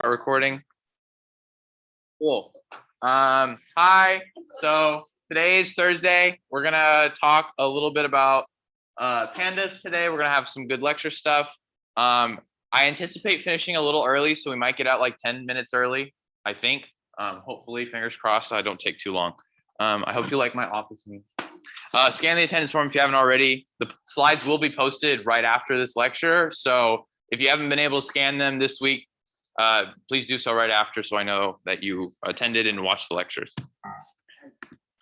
Recording. Cool. Hi. So today is Thursday. We're gonna talk a little bit about pandas today. We're gonna have some good lecture stuff. I anticipate finishing a little early, so we might get out like 10 minutes early, I think. Hopefully, fingers crossed, I don't take too long. I hope you like my office meeting. Scan the attendance form if you haven't already. The slides will be posted right after this lecture. So if you haven't been able to scan them this week, please do so right after so I know that you attended and watched the lectures.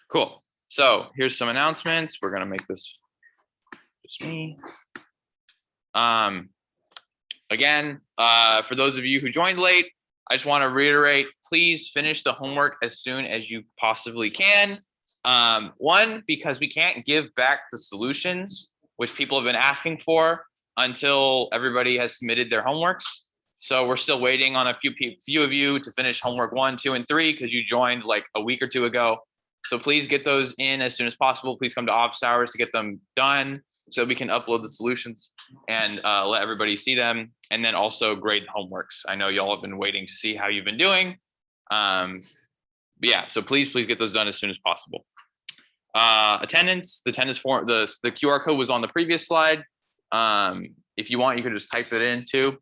Cool. So here's some announcements. We're gonna make this just me. Again, for those of you who joined late, I just want to reiterate, please finish the homework as soon as you possibly can. One, because we can't give back the solutions, which people have been asking for, until everybody has submitted their homeworks. So we're still waiting on a few of you to finish homework 1, 2, and 3 because you joined like a week or two ago. So please get those in as soon as possible. Please come to office hours to get them done so we can upload the solutions and let everybody see them. And then also grade the homeworks. I know y'all have been waiting to see how you've been doing. But yeah, so please get those done as soon as possible. Attendance, the attendance form, the QR code was on the previous slide. If you want, you can just type it in too.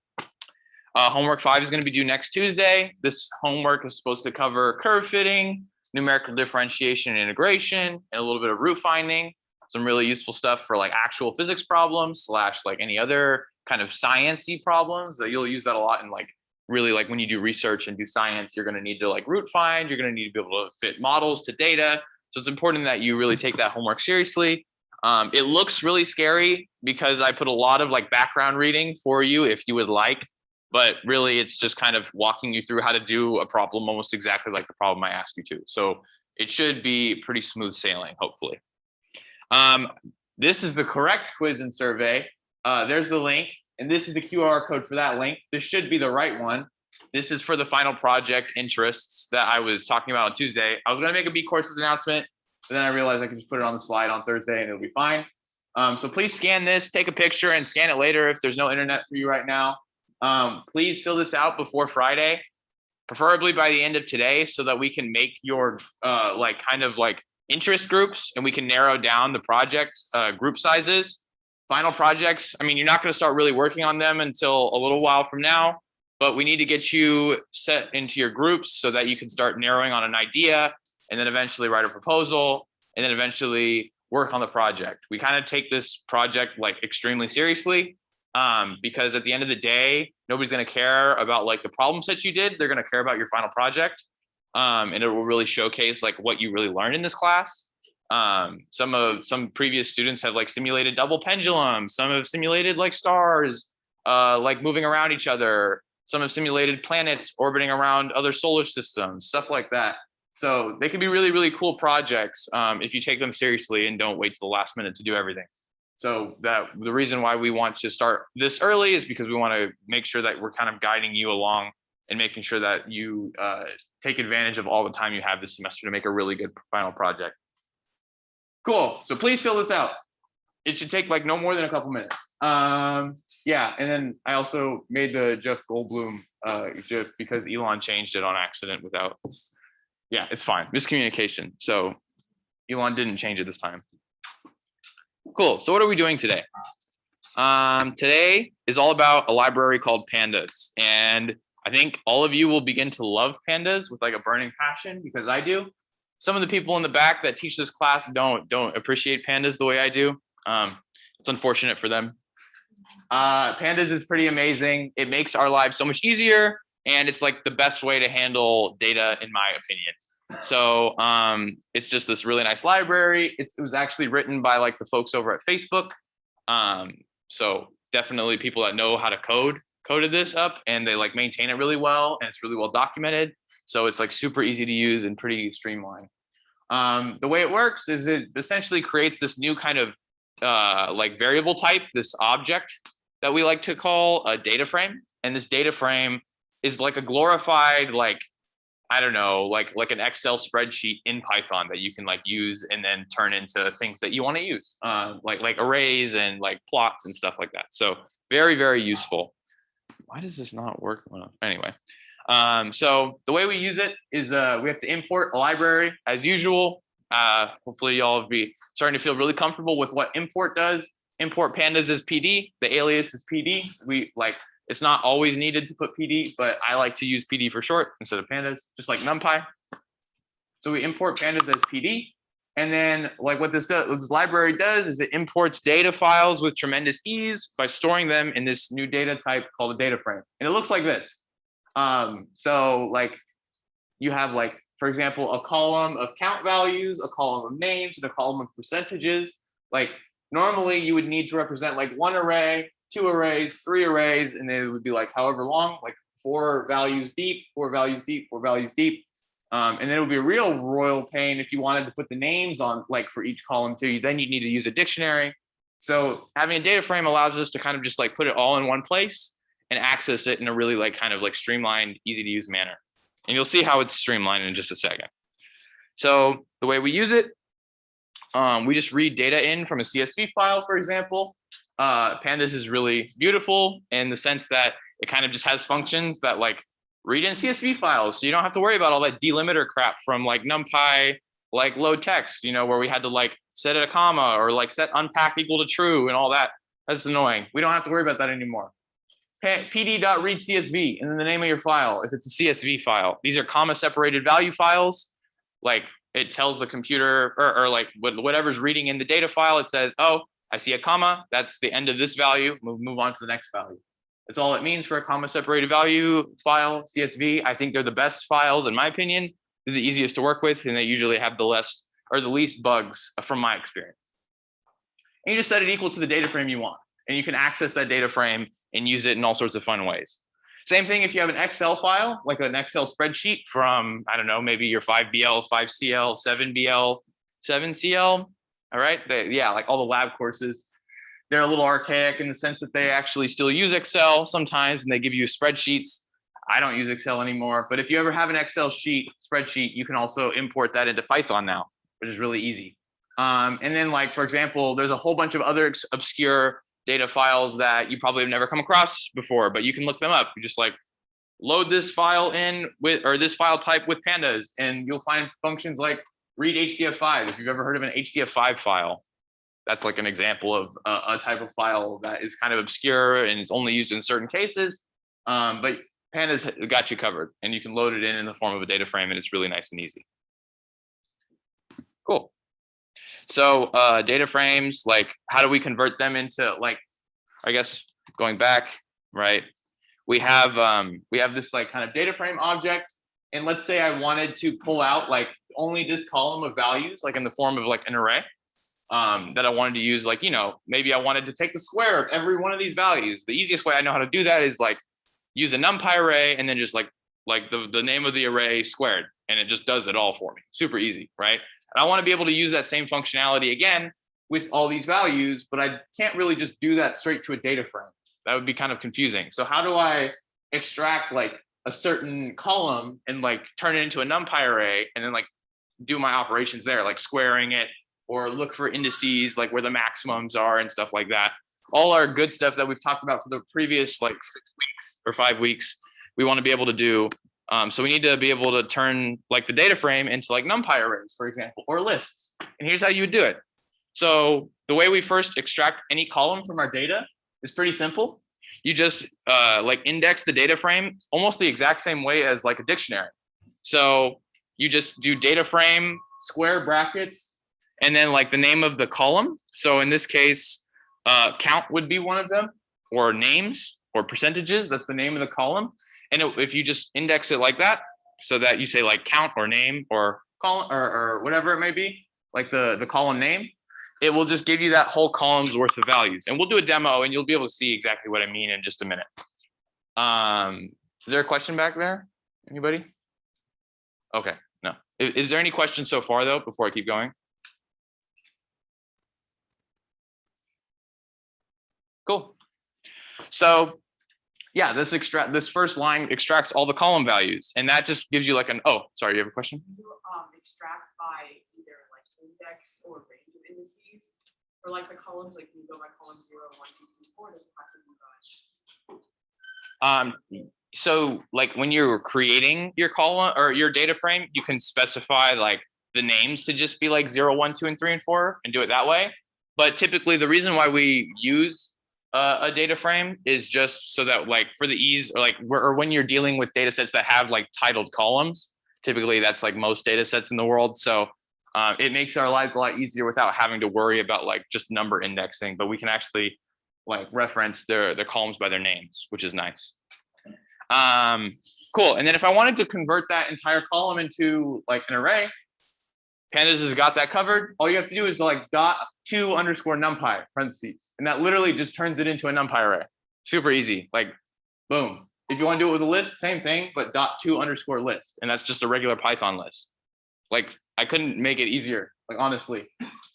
Homework 5 is going to be due next Tuesday. This homework is supposed to cover curve fitting, numerical differentiation and integration, and a little bit of root finding. Some really useful stuff for like actual physics problems / like any other kind of sciencey problems that you'll use that a lot in like really like when you do research and do science, you're going to need to like root find, you're going to need to be able to fit models to data. So it's important that you really take that homework seriously. It looks really scary because I put a lot of like background reading for you if you would like, but really it's just kind of walking you through how to do a problem almost exactly like the problem I asked you to. So it should be pretty smooth sailing, hopefully. This is the correct quiz and survey. There's the link, and this is the QR code for that link. This should be the right one. This is for the final project interests that I was talking about on Tuesday. I was going to make a B courses announcement, but then I realized I could just put it on the slide on Thursday and it'll be fine. So please scan this, take a picture and scan it later if there's no internet for you right now. Please fill this out before Friday, preferably by the end of today so that we can make your like kind of like interest groups and we can narrow down the project group sizes. Final projects, I mean, you're not going to start really working on them until a little while from now, but we need to get you set into your groups so that you can start narrowing on an idea and then eventually write a proposal and then eventually work on the project. We kind of take this project like extremely seriously because at the end of the day, nobody's going to care about like the problem sets you did. They're going to care about your final project. And it will really showcase like what you really learned in this class. Some previous students have like simulated double pendulums. Some have simulated like stars, like moving around each other. Some have simulated planets orbiting around other solar systems, stuff like that. So they can be really, really cool projects if you take them seriously and don't wait till the last minute to do everything. So that the reason why we want to start this early is because we want to make sure that we're kind of guiding you along and making sure that you take advantage of all the time you have this semester to make a really good final project. Cool. So please fill this out. It should take like no more than a couple minutes. Yeah, and then I also made the Jeff Goldblum GIF because Elon changed it on accident without. Yeah, it's fine. Miscommunication. So Elon didn't change it this time. Cool. So what are we doing today? Today is all about a library called Pandas, and I think all of you will begin to love pandas with like a burning passion because I do. Some of the people in the back that teach this class don't appreciate pandas the way I do. It's unfortunate for them. Pandas is pretty amazing. It makes our lives so much easier, and it's like the best way to handle data, in my opinion. So it's just this really nice library. It was actually written by like the folks over at Facebook. So definitely people that know how to coded this up, and they like maintain it really well, and it's really well documented. So it's like super easy to use and pretty streamlined. The way it works is it essentially creates this new kind of like variable type, this object that we like to call a data frame. And this data frame is like a glorified, like, I don't know, like an Excel spreadsheet in Python that you can like use and then turn into things that you want to use, like arrays and like plots and stuff like that. So very, very useful. Why does this not work? Well, anyway, So the way we use it is we have to import a library as usual. Hopefully y'all will be starting to feel really comfortable with what import does. Import pandas is PD, the alias is PD. It's not always needed to put PD, but I like to use PD for short instead of pandas, just like NumPy. So we import pandas as PD. And then what this library does is it imports data files with tremendous ease by storing them in this new data type called a data frame. And it looks like this. You have for example, a column of count values, a column of names, and a column of percentages. Normally you would need to represent one array, 2 arrays, 3 arrays, and it would be however long, 4 values deep, 4 values deep, 4 values deep. And then it would be a real royal pain if you wanted to put the names on for each column too. Then you'd need to use a dictionary. So having a data frame allows us to kind of just put it all in one place and access it in a really streamlined, easy to use manner. And you'll see how it's streamlined in just a second. So the way we use it, we just read data in from a CSV file, for example. Pandas is really beautiful in the sense that it kind of just has functions that read in CSV files. So you don't have to worry about all that delimiter crap from NumPy, load text, where we had to set it a comma or set unpack equal to true and all that. That's annoying. We don't have to worry about that anymore. pd.readcsv and then the name of your file if it's a CSV file. These are comma separated value files. It tells the computer or whatever's reading in the data file, it says, oh, I see a comma, that's the end of this value, move on to the next value. That's all it means for a comma separated value file, CSV. I think they're the best files in my opinion. They're the easiest to work with, and they usually have the least bugs from my experience. And you just set it equal to the data frame you want, and you can access that data frame and use it in all sorts of fun ways. Same thing if you have an Excel file, like an Excel spreadsheet from, I don't know, maybe your 5BL, 5CL, 7BL, 7CL. All right, all the lab courses. They're a little archaic in the sense that they actually still use Excel sometimes, and they give you spreadsheets. I don't use Excel anymore, but if you ever have an Excel spreadsheet, you can also import that into Python now, which is really easy. And then for example, there's a whole bunch of other obscure data files that you probably have never come across before, but you can look them up. You just load this file in or this file type with pandas, and you'll find functions like read HDF5. If you've ever heard of an HDF5 file, that's an example of a type of file that is kind of obscure and is only used in certain cases. But pandas got you covered, and you can load it in the form of a data frame, and it's really nice and easy. Cool. So data frames, how do we convert them into I guess going back, right? We have this kind of data frame object, and let's say I wanted to pull out only this column of values, in the form of an array that I wanted to use, maybe I wanted to take the square of every one of these values. The easiest way I know how to do that is use a NumPy array and then just the name of the array squared, and it just does it all for me. Super easy, right? And I want to be able to use that same functionality again with all these values, but I can't really just do that straight to a data frame. That would be kind of confusing. So how do I extract a certain column and turn it into a NumPy array and then do my operations there, squaring it or look for indices where the maximums are and stuff like that. All our good stuff that we've talked about for the previous 6 weeks or 5 weeks, we want to be able to do. So we need to be able to turn the data frame into NumPy arrays, for example, or lists. And here's how you would do it. So the way we first extract any column from our data is pretty simple. You just index the data frame almost the exact same way as a dictionary. So you just do data frame, square brackets, and then the name of the column. So in this case, count would be one of them, or names or percentages. That's the name of the column. And if you just index it like that, so that you say count or name or column or whatever it may be, the column name, it will just give you that whole column's worth of values. And we'll do a demo and you'll be able to see exactly what I mean in just a minute. Is there a question back there? Anybody? Okay, no. Is there any questions so far though, before I keep going? Cool. So yeah, this first line extracts all the column values, and that just gives you oh, sorry, you have a question? You extract by either index or range of indices, or the columns, you go by column 0, 1, 2, 3, 4, does it have to be by? So like when you're creating your column or your data frame, you can specify like the names to just be like 0, 1, 2, and 3, and 4 and do it that way. But typically the reason why we use a data frame is just so that like for the ease or like or when you're dealing with data sets that have like titled columns, typically that's like most data sets in the world. So it makes our lives a lot easier without having to worry about like just number indexing, but we can actually like reference their columns by their names, which is nice. Cool. And then if I wanted to convert that entire column into like an array, Pandas has got that covered. All you have to do is like .2 underscore numpy parentheses, and that literally just turns it into a numpy array. Super easy. Like, boom. If you want to do it with a list, same thing, but .2 underscore list, and that's just a regular Python list. Like, I couldn't make it easier. Like, honestly,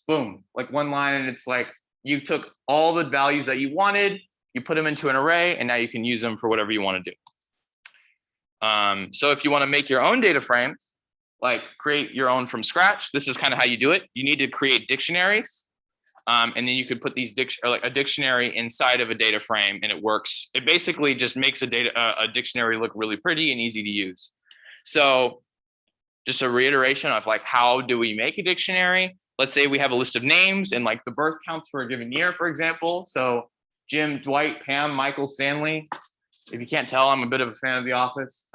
boom, like one line, and it's like you took all the values that you wanted, you put them into an array, and now you can use them for whatever you want to do. So if you want to make your own data frames, like create your own from scratch, this is kind of how you do it. You need to create dictionaries, and then you could put these like a dictionary inside of a data frame, and it works. It basically just makes a dictionary look really pretty and easy to use. So just a reiteration of like, how do we make a dictionary? Let's say we have a list of names and like the birth counts for a given year, for example. So Jim, Dwight, Pam, Michael, Stanley. If you can't tell, I'm a bit of a fan of The Office.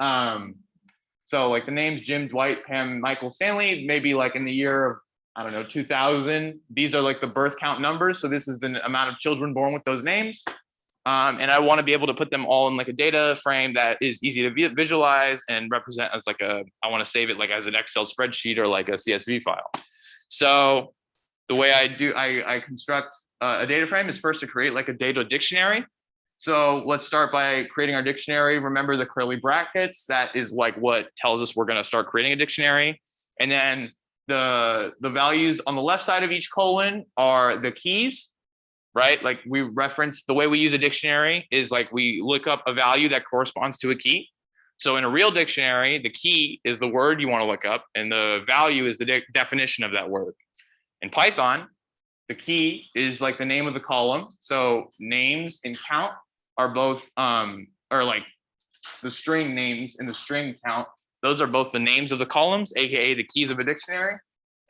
So like the names Jim, Dwight, Pam, Michael, Stanley, maybe like in the year of, I don't know, 2000. These are like the birth count numbers. So this is the amount of children born with those names. And I want to be able to put them all in like a data frame that is easy to visualize and represent as like I want to save it like as an Excel spreadsheet or like a CSV file. So the way I construct a data frame is first to create like a data dictionary. So let's start by creating our dictionary. Remember the curly brackets, that is like what tells us we're going to start creating a dictionary. And then the values on the left side of each colon are the keys, right? Like we reference the way we use a dictionary is like we look up a value that corresponds to a key. So in a real dictionary, the key is the word you want to look up and the value is the definition of that word. In Python, the key is like the name of the column. So names and count are both, or like the string names and the string count. Those are both the names of the columns, AKA the keys of a dictionary.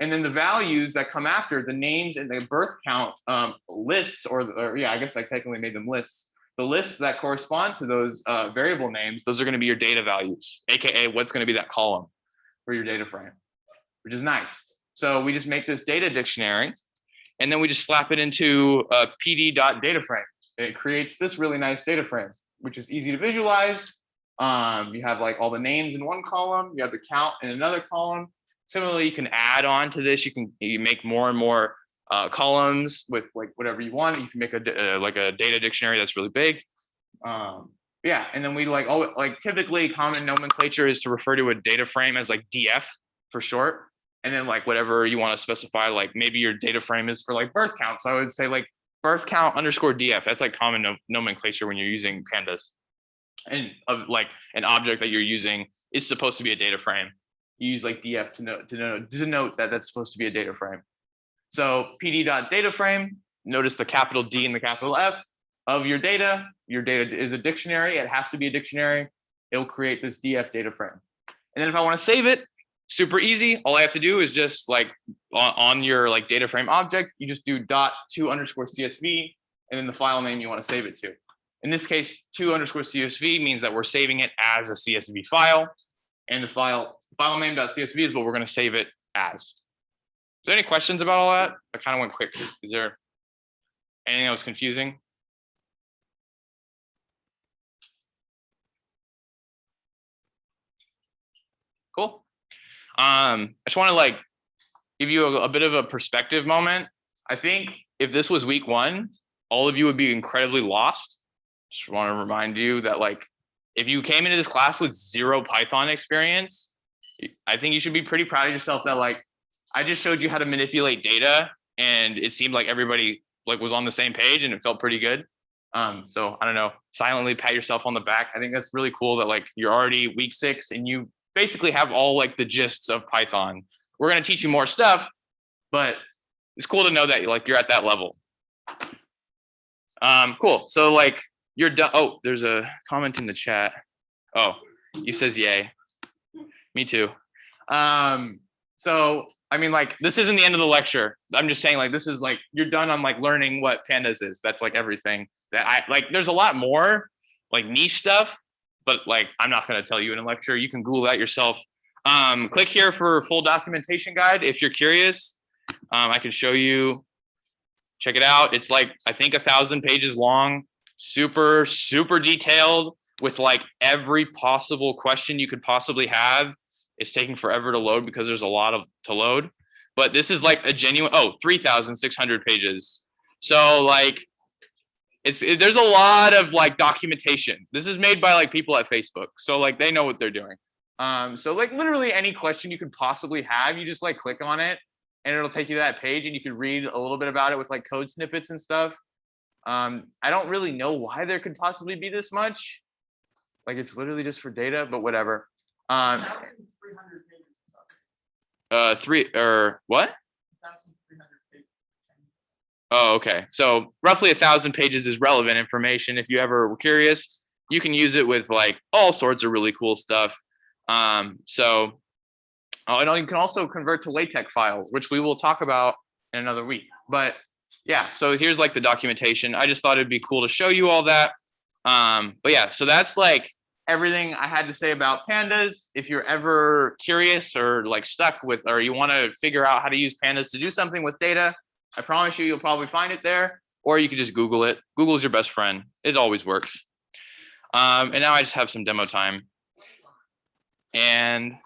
And then the values that come after the names and the birth count lists, or yeah, I guess I technically made them lists. The lists that correspond to those variable names, those are going to be your data values, AKA what's going to be that column for your data frame, which is nice. So we just make this data dictionary, and then we just slap it into a pd.dataframe. It creates this really nice data frame, which is easy to visualize. You have like all the names in one column, you have the count in another column. Similarly, you can add on to this. You make more and more columns with like whatever you want. You can make like a data dictionary that's really big. Yeah, and then we like typically common nomenclature is to refer to a data frame as like DF for short. And then like whatever you want to specify, like maybe your data frame is for like birth count. So I would say like birth count underscore DF. That's like common nomenclature when you're using pandas. And of like an object that you're using is supposed to be a data frame. You use like DF to denote that that's supposed to be a data frame. So pd.dataframe, notice the capital D and the capital F of your data. Your data is a dictionary. It has to be a dictionary. It'll create this DF data frame. And then if I want to save it, super easy. All I have to do is just like on your like data frame object, you just do .2 underscore CSV and then the file name you want to save it to. In this case, 2 underscore CSV means that we're saving it as a CSV file, and the file name.csv is what we're going to save it as. Is there any questions about all that? I kind of went quick. Is there anything that was confusing? Cool. I just want to like give you a bit of a perspective moment. I think if this was week 1, all of you would be incredibly lost. Just want to remind you that like if you came into this class with 0 Python experience, I think you should be pretty proud of yourself that like I just showed you how to manipulate data and it seemed like everybody like was on the same page and it felt pretty good. So I don't know, silently pat yourself on the back. I think that's really cool that like you're already week 6 and you basically have all like the gists of Python. We're going to teach you more stuff, but it's cool to know that like you're at that level. Cool. So like you're done. Oh, there's a comment in the chat. Oh, you says yay. Me too. So I mean, like, this isn't the end of the lecture. I'm just saying, like, this is like, you're done on like learning what pandas is. That's like everything that I like. There's a lot more like niche stuff, but like, I'm not going to tell you in a lecture. You can Google that yourself. Click here for full documentation guide if you're curious. I can show you. Check it out. It's like, I think 1,000 pages long, super, super detailed with like every possible question you could possibly have. It's taking forever to load because there's a lot to load, but this is like a genuine, 3,600 pages. So like, there's a lot of like documentation. This is made by like people at Facebook. So like, they know what they're doing. So like literally any question you could possibly have, you just like click on it and it'll take you to that page and you can read a little bit about it with like code snippets and stuff. I don't really know why there could possibly be this much. Like, it's literally just for data, but whatever. 300 pages. What? 1,300 pages. Oh, okay. So roughly 1,000 pages is relevant information. If you ever were curious, you can use it with like all sorts of really cool stuff. And you can also convert to LaTeX files, which we will talk about in another week. But yeah, so here's like the documentation. I just thought it'd be cool to show you all that. But yeah, so that's like everything I had to say about pandas. If you're ever curious or like stuck with, or you want to figure out how to use pandas to do something with data, I promise you'll probably find it there, or you can just Google it. Google's your best friend. It always works. And now I just have some demo time. And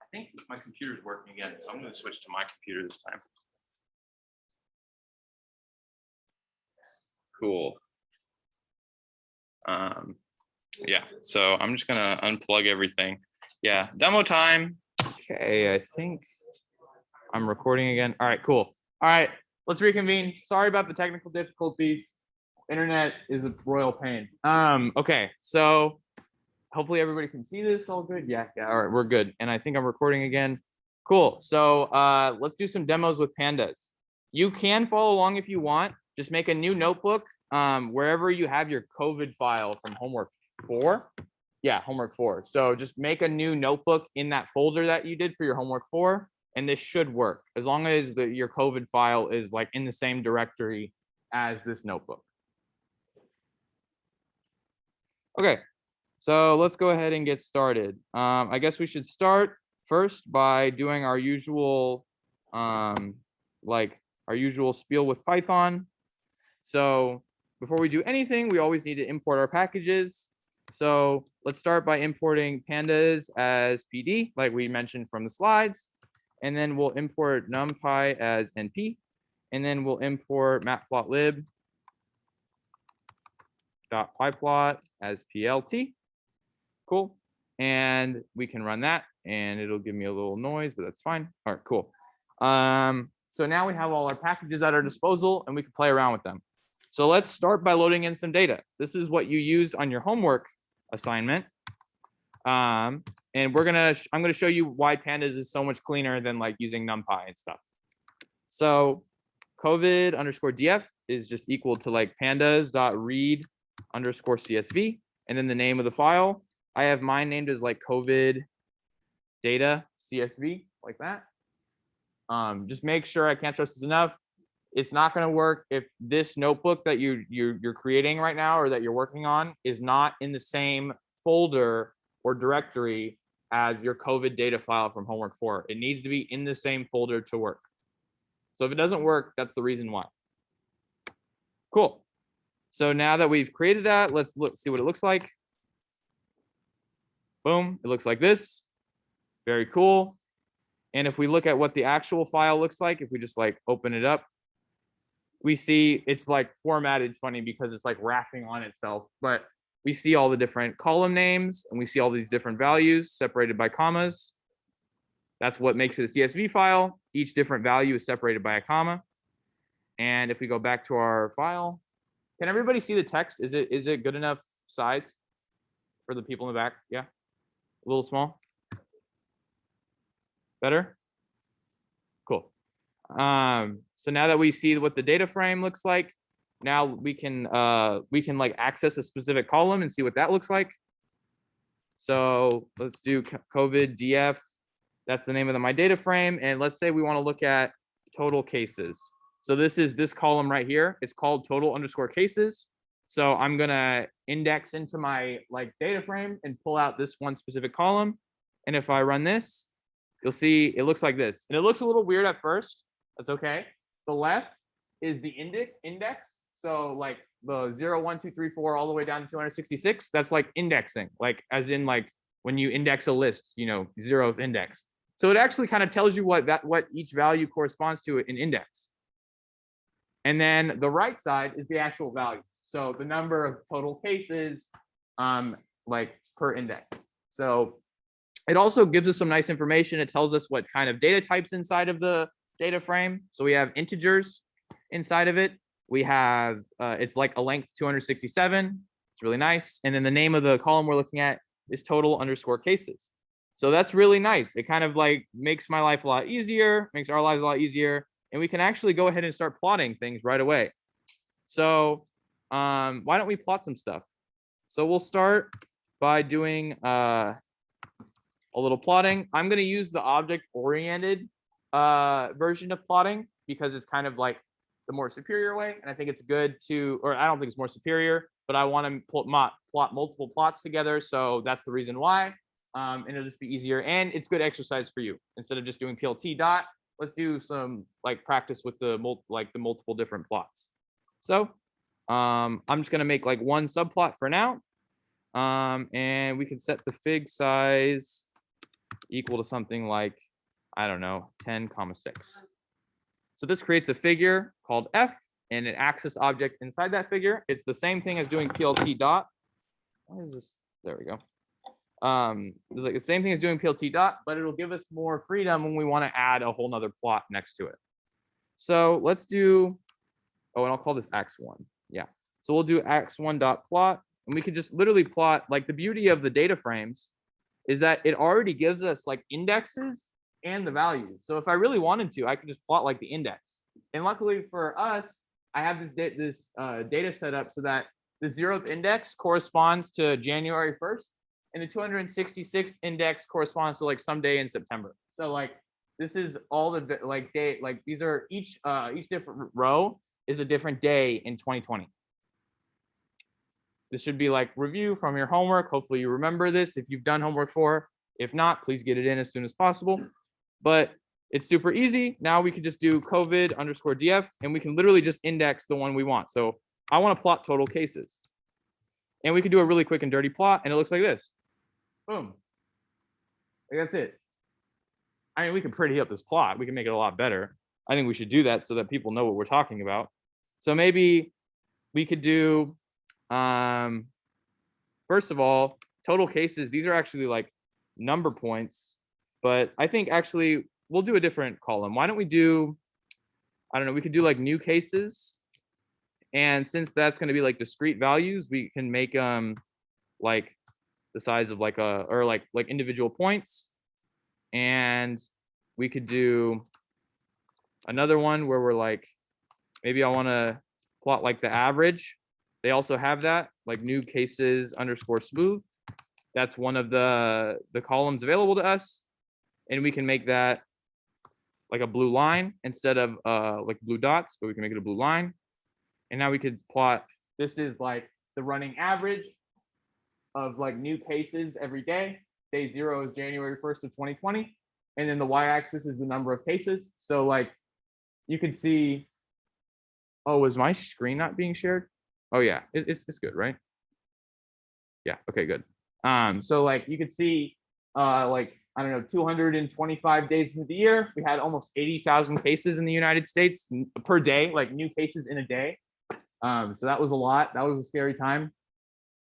I think my computer's working again, so I'm going to switch to my computer this time. Cool. Yeah, so I'm just gonna unplug everything. Yeah, demo time. Okay, I think I'm recording again. All right, cool. All right, let's reconvene. Sorry about the technical difficulties. Internet is a royal pain. Okay, so hopefully everybody can see this all good. Yeah, all right, we're good. And I think I'm recording again. Cool. So let's do some demos with pandas. You can follow along if you want. Just make a new notebook wherever you have your COVID file from homework 4. Yeah, homework 4. So just make a new notebook in that folder that you did for your homework 4, and this should work as long as your COVID file is like in the same directory as this notebook. Okay, so let's go ahead and get started. I guess we should start first by doing our usual, spiel with Python. So before we do anything, we always need to import our packages. So let's start by importing pandas as PD, like we mentioned from the slides. And then we'll import numpy as np. And then we'll import matplotlib.pyplot as plt. Cool. And we can run that and it'll give me a little noise, but that's fine. All right, cool. So now we have all our packages at our disposal and we can play around with them. So let's start by loading in some data. This is what you used on your homework assignment. And I'm gonna show you why pandas is so much cleaner than like using numpy and stuff. So COVID_df is just equal to like pandas.read_CSV, and then the name of the file. I have mine named as like COVID data CSV, like that. Just make sure, I can't stress this enough. It's not going to work if this notebook that you're creating right now or that you're working on is not in the same folder or directory as your COVID data file from homework 4. It needs to be in the same folder to work. So if it doesn't work, that's the reason why. Cool. So now that we've created that, let's see what it looks like. Boom, it looks like this. Very cool. And if we look at what the actual file looks like, if we just like open it up, we see it's like formatted funny because it's like wrapping on itself, but we see all the different column names and we see all these different values separated by commas. That's what makes it a CSV file. Each different value is separated by a comma. And if we go back to our file, can everybody see the text? Is it good enough size for the people in the back? Yeah, a little small. Better? Cool. So now that we see what the data frame looks like, now we can like access a specific column and see what that looks like. So let's do COVID DF. That's the name of my data frame. And let's say we want to look at total cases. So this is this column right here. It's called total underscore cases. So I'm going to index into my data frame and pull out this one specific column. And if I run this, you'll see it looks like this. And it looks a little weird at first. That's okay. The left is the index. So like the 0, 1, 2, 3, 4, all the way down to 266. That's like indexing, as in when you index a list, 0th index. So it actually kind of tells you what each value corresponds to in index. And then the right side is the actual value. So the number of total cases, per index. So it also gives us some nice information. It tells us what kind of data types inside of the data frame. So we have integers inside of it. We have, it's like a length 267. It's really nice. And then the name of the column we're looking at is total underscore cases. So that's really nice. It kind of makes my life a lot easier, makes our lives a lot easier. And we can actually go ahead and start plotting things right away. So why don't we plot some stuff? So we'll start by doing a little plotting. I'm going to use the object-oriented version of plotting because it's kind of the more superior way. And I think it's good to, or I don't think it's more superior, but I want to plot multiple plots together. So that's the reason why. And it'll just be easier. And it's good exercise for you. Instead of just doing PLT dot, let's do some practice with the multiple different plots. So I'm just going to make one subplot for now. And we can set the fig size equal to something like, I don't know, 10,6. So this creates a figure called F and an axis object inside that figure. It's the same thing as doing PLT dot. Why is this? There we go. It's the same thing as doing PLT dot, but it'll give us more freedom when we want to add a whole nother plot next to it. So let's do, and I'll call this X1. Yeah. So we'll do X1 dot plot, and we could just literally plot, the beauty of the data frames is that it already gives us indexes and the values. So if I really wanted to, I could just plot the index. And luckily for us, I have this data set up so that the 0th index corresponds to January 1st, and the 266th index corresponds to some day in September. So this is all the day, these are each different row is a different day in 2020. This should be review from your homework. Hopefully you remember this if you've done homework for. If not, please get it in as soon as possible. But it's super easy. Now we can just do COVID underscore DF, and we can literally just index the one we want. So I want to plot total cases. And we can do a really quick and dirty plot, and it looks like this. Boom. That's it. I mean, we can pretty up this plot. We can make it a lot better. I think we should do that so that people know what we're talking about. So maybe we could do, first of all, total cases. These are actually number points, but I think actually we'll do a different column. Why don't we do, I don't know, we could do new cases. And since that's going to be discrete values, we can make the size of individual points. And we could do another one where we're maybe I want to plot the average. They also have that new cases underscore smooth. That's one of the columns available to us. And we can make that a blue line instead of blue dots, but we can make it a blue line. And now we could plot, this is the running average of new cases every day. Day 0 is January 1st of 2020. And then the y-axis is the number of cases. So you can see, oh, is my screen not being shared? Oh yeah, it's good, right? Yeah, okay, good. So you could see I don't know, 225 days into the year, we had almost 80,000 cases in the United States per day, new cases in a day. So that was a lot. That was a scary time.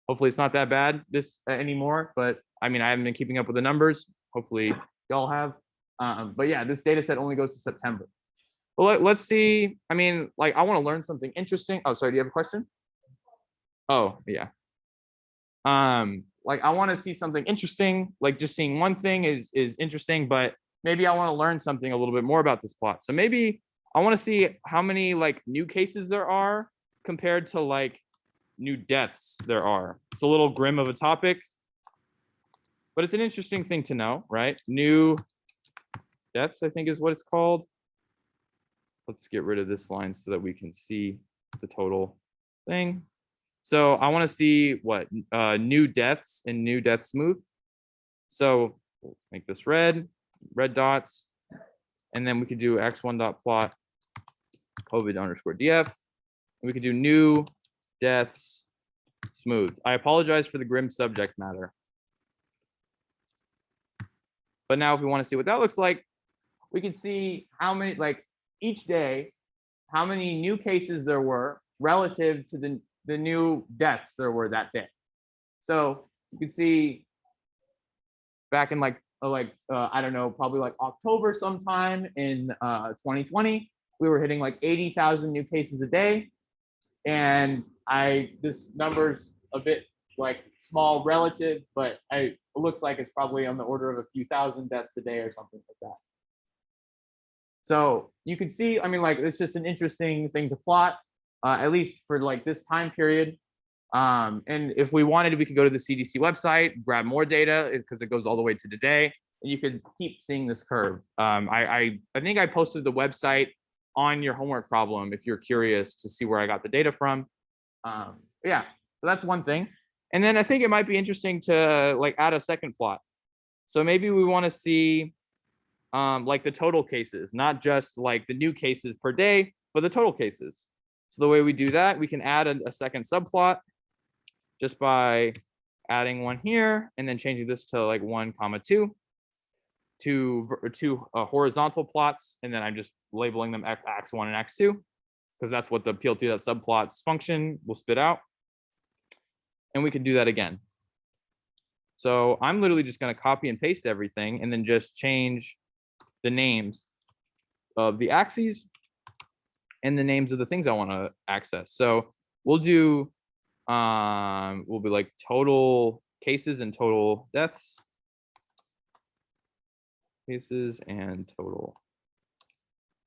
Hopefully it's not that bad anymore, but I mean, I haven't been keeping up with the numbers. Hopefully y'all have. But yeah, this data set only goes to September. Well, let's see. I mean, I want to learn something interesting. Oh, sorry, do you have a question? Oh, yeah. I want to see something interesting. Just seeing one thing is interesting, but maybe I want to learn something a little bit more about this plot. So maybe I want to see how many new cases there are compared to new deaths there are. It's a little grim of a topic. but it's an interesting thing to know, right? New deaths, I think is what it's called. Let's get rid of this line so that we can see the total thing. So I want to see what new deaths and new death smooth. So we'll make this red dots, and then we could do x1.plot COVID_df. We could do new deaths smooth. I apologize for the grim subject matter. But now if we want to see what that looks like, we can see how many, like each day, how many new cases there were relative to the new deaths there were that day. So you can see back in I don't know, probably like October sometime in 2020, we were hitting like 80,000 new cases a day. And this number's a bit like small relative, but it looks like it's probably on the order of a few thousand deaths a day or something like that. So you can see, I mean, like, it's just an interesting thing to plot, at least for like this time period. And if we wanted, we could go to the CDC website, grab more data because it goes all the way to today, and you could keep seeing this curve. I think I posted the website on your homework problem if you're curious to see where I got the data from. Yeah, so that's one thing. And then I think it might be interesting to like add a second plot. So maybe we want to see like the total cases, not just like the new cases per day, but the total cases. So the way we do that, we can add a second subplot just by adding one here and then changing this to like 1,2, two horizontal plots, and then I'm just labeling them x1 and x2 because that's what the plt.subplots function will spit out. And we can do that again. So I'm literally just going to copy and paste everything and then just change the names of the axes and the names of the things I want to access. So we'll do we'll be like total cases and total deaths. Cases and total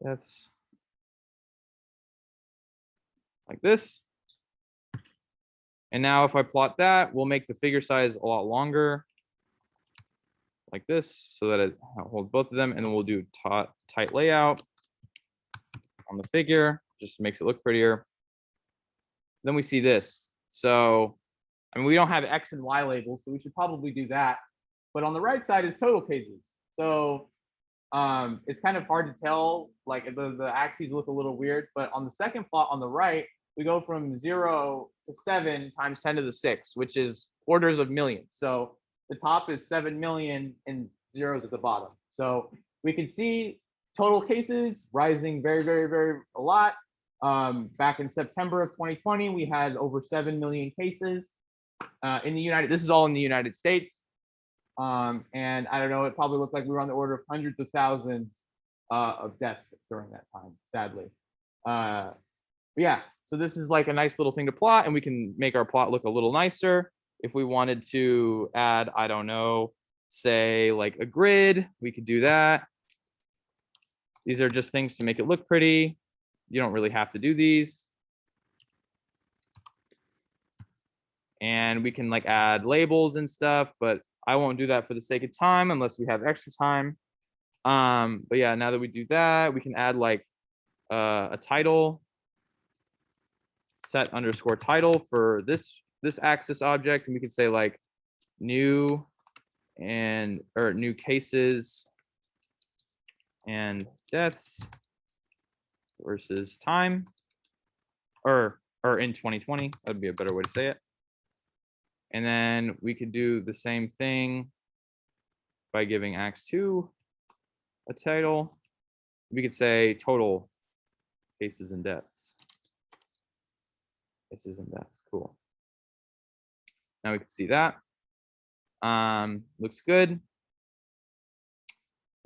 deaths. Like this. And now if I plot that, we'll make the figure size a lot longer. Like this, so that it holds both of them. And then we'll do tight layout on the figure, just makes it look prettier. Then we see this. So, I mean, we don't have X and Y labels, so we should probably do that. But on the right side is total cases. So it's kind of hard to tell, like the axes look a little weird, but on the second plot on the right, we go from 0 to 7 times 10 to the 6, which is orders of millions. So the top is 7 million and zeros at the bottom. So we can see total cases rising very, very, very a lot. Back in September of 2020, we had over 7 million cases in the this is all in the United States. And I don't know, it probably looked like we were on the order of hundreds of thousands of deaths during that time, sadly. But yeah, so this is like a nice little thing to plot, and we can make our plot look a little nicer. If we wanted to add, I don't know, say like a grid, we could do that. These are just things to make it look pretty. You don't really have to do these. And we can like add labels and stuff, but I won't do that for the sake of time unless we have extra time. But yeah, now that we do that, we can add like a title, set underscore title for this axis object, and we could say like new or new cases and deaths versus time, or in 2020. That'd be a better way to say it. And then we could do the same thing by giving ax2 a title. We could say total cases and deaths. Cases and deaths, cool. Now we can see that. Looks good.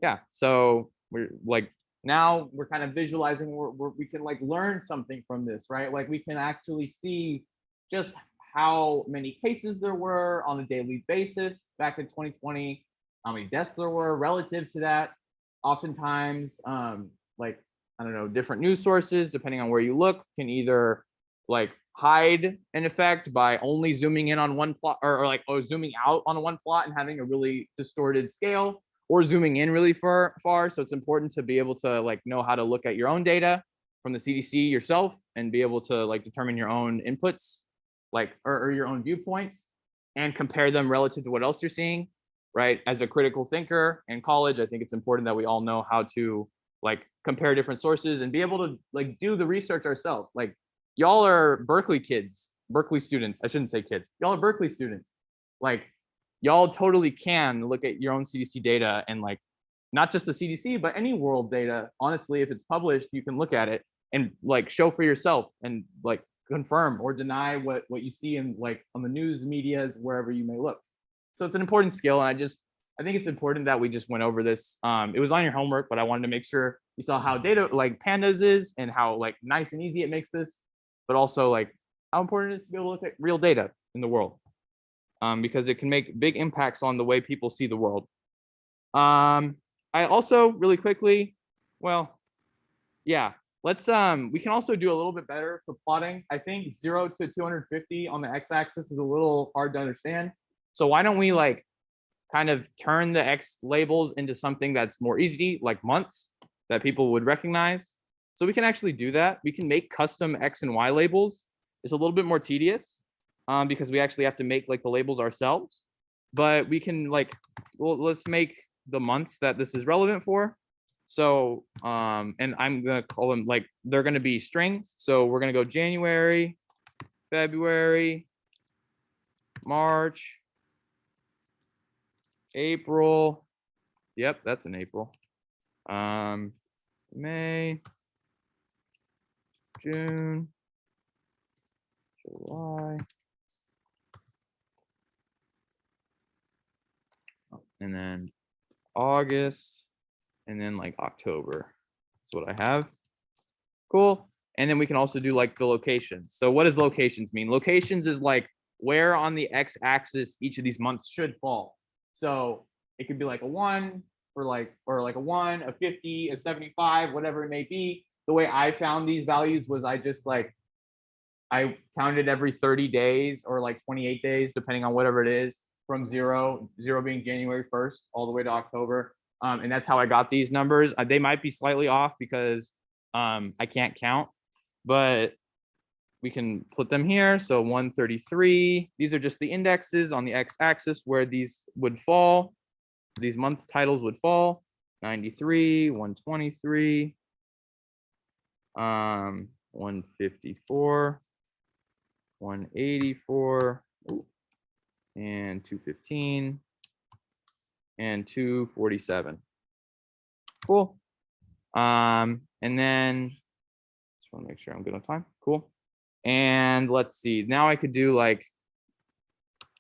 Yeah, so we're like, now we're kind of visualizing we can like learn something from this, right? Like we can actually see just how many cases there were on a daily basis back in 2020, how many deaths there were relative to that. Oftentimes, like, I don't know, different news sources, depending on where you look, can either like hide an effect by only zooming in on one plot, or like zooming out on one plot and having a really distorted scale, or zooming in really far. So it's important to be able to like know how to look at your own data from the CDC yourself and be able to like determine your own inputs, like or your own viewpoints, and compare them relative to what else you're seeing, right? As a critical thinker in college, I think it's important that we all know how to like compare different sources and be able to like do the research ourselves. Like y'all are Berkeley kids, Berkeley students. I shouldn't say kids. Y'all are Berkeley students. Like y'all totally can look at your own CDC data and like not just the CDC, but any world data. Honestly, if it's published, you can look at it and like show for yourself and like confirm or deny what you see in like on the news medias, wherever you may look. So it's an important skill. And I think it's important that we just went over this. It was on your homework, but I wanted to make sure you saw how data like pandas is and how like nice and easy it makes this, but also like how important it is to be able to look at real data in the world, because it can make big impacts on the way people see the world. I also really quickly, well, yeah, let's we can also do a little bit better for plotting. I think 0 to 250 on the x-axis is a little hard to understand. So why don't we like kind of turn the X labels into something that's more easy, like months that people would recognize. So we can actually do that. We can make custom X and Y labels. It's a little bit more tedious because we actually have to make like the labels ourselves, but we can like, well, let's make the months that this is relevant for. So, and I'm gonna call them like, they're gonna be strings. So we're gonna go January, February, March, April. Yep, that's in April. May, June, July, and then August, and then like October. That's what I have. Cool. And then we can also do like the locations. So what does locations mean? Locations is like where on the x-axis each of these months should fall. So it could be like a 1 or like a 1, a 50, a 75, whatever it may be. The way I found these values was I just like I counted every 30 days or like 28 days, depending on whatever it is, from zero being January 1st all the way to October. And that's how I got these numbers. They might be slightly off because I can't count, but we can put them here. So 133, these are just the indexes on the x-axis where these would fall. These month titles would fall. 93, 123, 154, 184, and 215, and 247. Cool. And then just want to make sure I'm good on time. Cool. And let's see. Now I could do like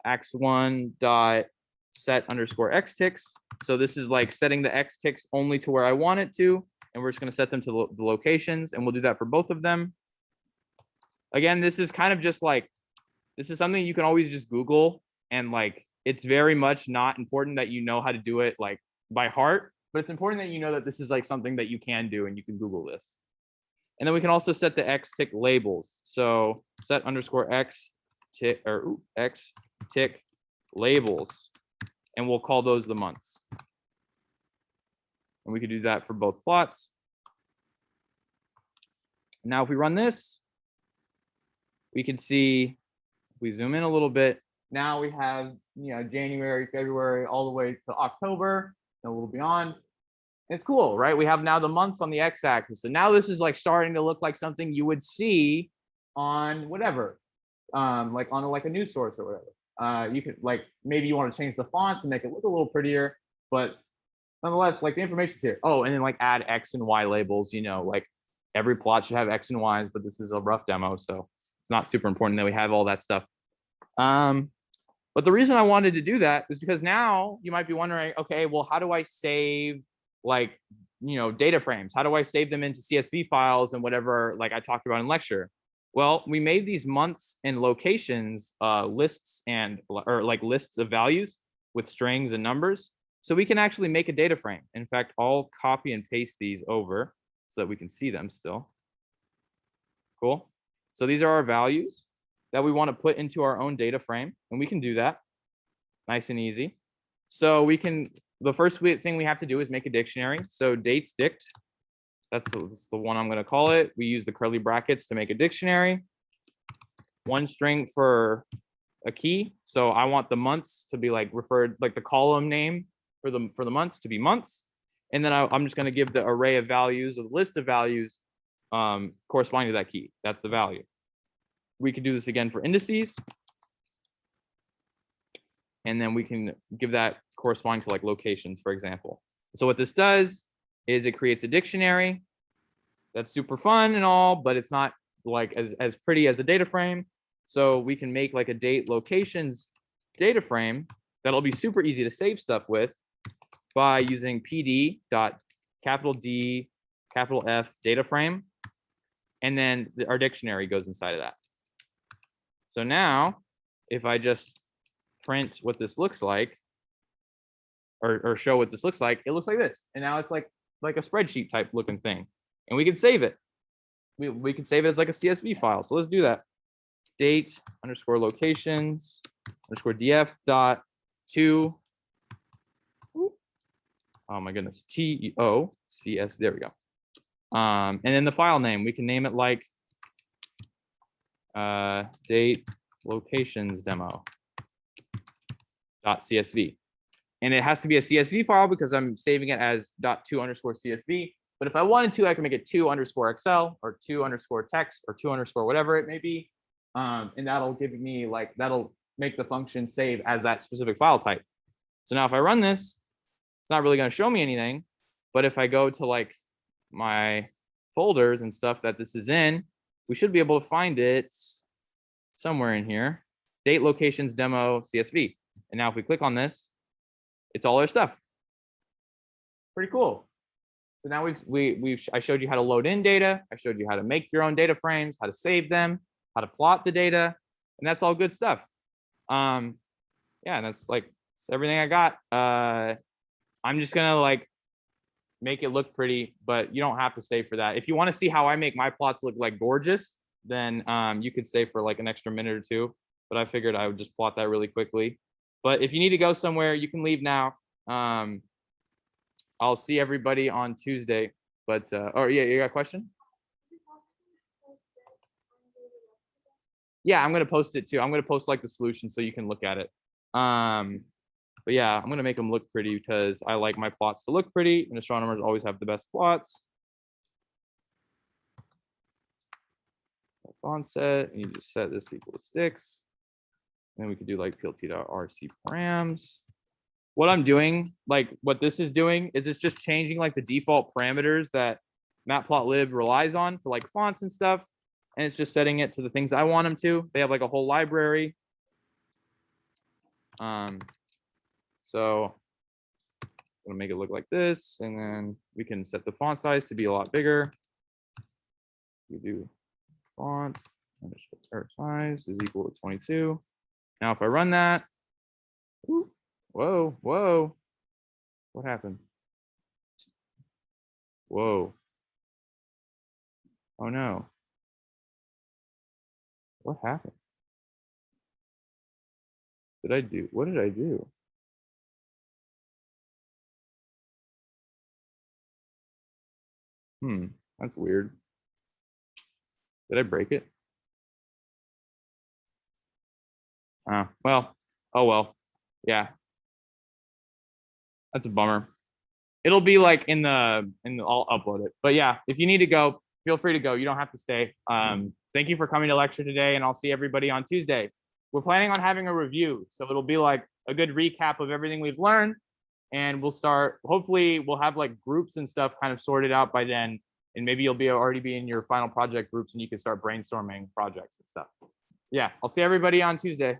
x1 dot set underscore x ticks. So this is like setting the x ticks only to where I want it to, and we're just going to set them to the locations, and we'll do that for both of them. Again, this is kind of just like, this is something you can always just Google, and like it's very much not important that you know how to do it like by heart, but it's important that you know that this is like something that you can do and you can Google this. And then we can also set the x tick labels. So set underscore x tick or x tick labels, and we'll call those the months. And we could do that for both plots. Now, if we run this, we can see, if we zoom in a little bit, now we have, you know, January, February, all the way to October, and a little beyond. It's cool, right? We have now the months on the x-axis. And now this is like starting to look like something you would see on whatever, like on like a news source or whatever. You could like, maybe you want to change the font to make it look a little prettier, but nonetheless, like the information's here. Oh, and then like add X and Y labels, you know, like every plot should have X and Ys, but this is a rough demo, so it's not super important that we have all that stuff. But the reason I wanted to do that is because now you might be wondering, okay, well, how do I save like, you know, data frames? How do I save them into CSV files and whatever, like I talked about in lecture? Well, we made these months and locations lists and or like lists of values with strings and numbers. So we can actually make a data frame. In fact, I'll copy and paste these over so that we can see them still. Cool. So these are our values that we want to put into our own data frame, and we can do that nice and easy. So the first thing we have to do is make a dictionary. So dates dict, that's the one I'm going to call it. We use the curly brackets to make a dictionary. One string for a key. So I want the months to be like referred, like the column name for the months to be months. And then I'm just going to give the array of values or the list of values corresponding to that key. That's the value. We could do this again for indices. And then we can give that corresponding to like locations, for example. So what this does is it creates a dictionary. That's super fun and all, but it's not like as pretty as a data frame. So we can make like a date locations data frame that'll be super easy to save stuff with by using pd dot capital D capital F data frame. And then our dictionary goes inside of that. So now if I just print what this looks like, or show what this looks like, it looks like this. And now it's like a spreadsheet type looking thing. And we can save it. We can save it as like a CSV file. So let's do that. Date underscore locations underscore df dot to, oh my goodness, TOCS, there we go. And then the file name, we can name it like date locations demo .csv. And it has to be a CSV file because I'm saving it as .to underscore CSV. But if I wanted to, I can make it 2 underscore Excel or 2 underscore text or 2 underscore whatever it may be. And that'll give me like, that'll make the function save as that specific file type. So now if I run this, it's not really going to show me anything. But if I go to like my folders and stuff that this is in, we should be able to find it somewhere in here. Date locations demo CSV. And now if we click on this, it's all our stuff. Pretty cool. So now I showed you how to load in data. I showed you how to make your own data frames, how to save them, how to plot the data, and that's all good stuff. Yeah, and that's everything I got. I'm just gonna like make it look pretty, but you don't have to stay for that. If you want to see how I make my plots look like gorgeous, then you could stay for like an extra minute or two. But I figured I would just plot that really quickly. But if you need to go somewhere, you can leave now. I'll see everybody on Tuesday. But oh yeah, you got a question? Yeah, I'm gonna post it too. I'm gonna post like the solution so you can look at it. But yeah, I'm gonna make them look pretty because I like my plots to look pretty, and astronomers always have the best plots. Font set, and you just set this equal to sticks. Then we could do like plt.rc params. What I'm doing, like what this is doing, is it's just changing like the default parameters that matplotlib relies on for like fonts and stuff. And it's just setting it to the things I want them to. They have like a whole library. So I'm gonna make it look like this, and then we can set the font size to be a lot bigger. We do font underscore size is equal to 22. Now if I run that, whoa, what happened? Whoa. Oh no. What happened? What did I do? That's weird. Did I break it? Well, oh well. Yeah. That's a bummer. It'll be like in the I'll upload it. But yeah, if you need to go, feel free to go. You don't have to stay. Thank you for coming to lecture today, and I'll see everybody on Tuesday. We're planning on having a review, so it'll be like a good recap of everything we've learned, and we'll start, hopefully we'll have like groups and stuff kind of sorted out by then, and maybe you'll already be in your final project groups and you can start brainstorming projects and stuff. Yeah, I'll see everybody on Tuesday.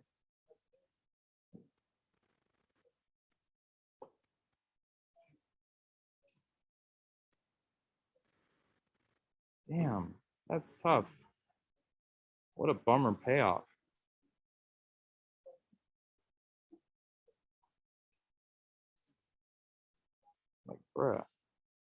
Damn, that's tough. What a bummer payoff. Like, bruh.